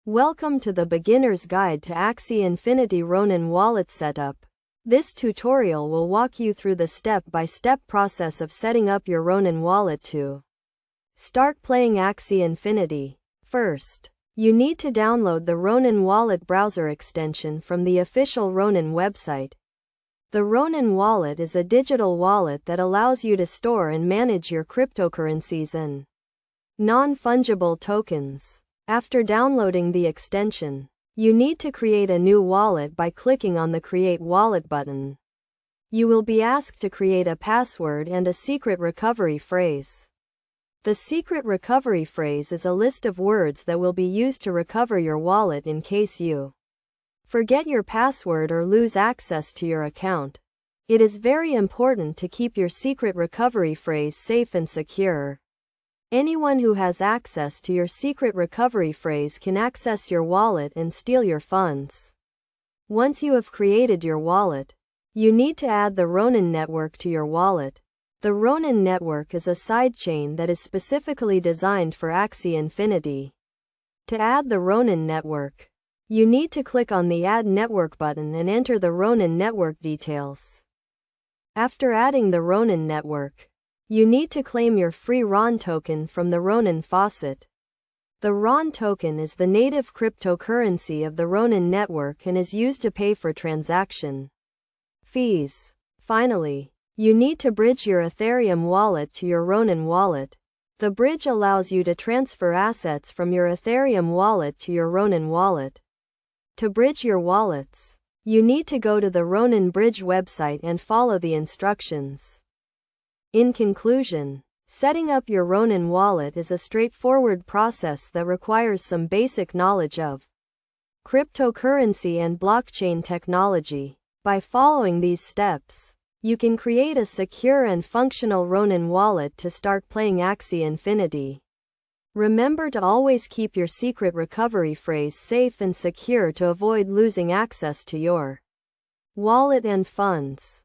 Welcome to the Beginner's Guide to Axie Infinity Ronin Wallet Setup. This tutorial will walk you through the step-by-step process of setting up your Ronin wallet to start playing Axie Infinity. First, you need to download the Ronin Wallet browser extension from the official Ronin website. The Ronin wallet is a digital wallet that allows you to store and manage your cryptocurrencies and non-fungible tokens. After downloading the extension, you need to create a new wallet by clicking on the Create Wallet button. You will be asked to create a password and a secret recovery phrase. The secret recovery phrase is a list of words that will be used to recover your wallet in case you forget your password or lose access to your account. It is very important to keep your secret recovery phrase safe and secure. Anyone who has access to your secret recovery phrase can access your wallet and steal your funds. Once you have created your wallet, you need to add the Ronin network to your wallet. The Ronin network is a sidechain that is specifically designed for Axie Infinity. To add the Ronin network, you need to click on the Add Network button and enter the Ronin network details. After adding the Ronin network, you need to claim your free RON token from the Ronin faucet. The RON token is the native cryptocurrency of the Ronin network and is used to pay for transaction fees. Finally, you need to bridge your Ethereum wallet to your Ronin wallet. The bridge allows you to transfer assets from your Ethereum wallet to your Ronin wallet. To bridge your wallets, you need to go to the Ronin Bridge website and follow the instructions. In conclusion, setting up your Ronin wallet is a straightforward process that requires some basic knowledge of cryptocurrency and blockchain technology. By following these steps, you can create a secure and functional Ronin wallet to start playing Axie Infinity. Remember to always keep your secret recovery phrase safe and secure to avoid losing access to your wallet and funds.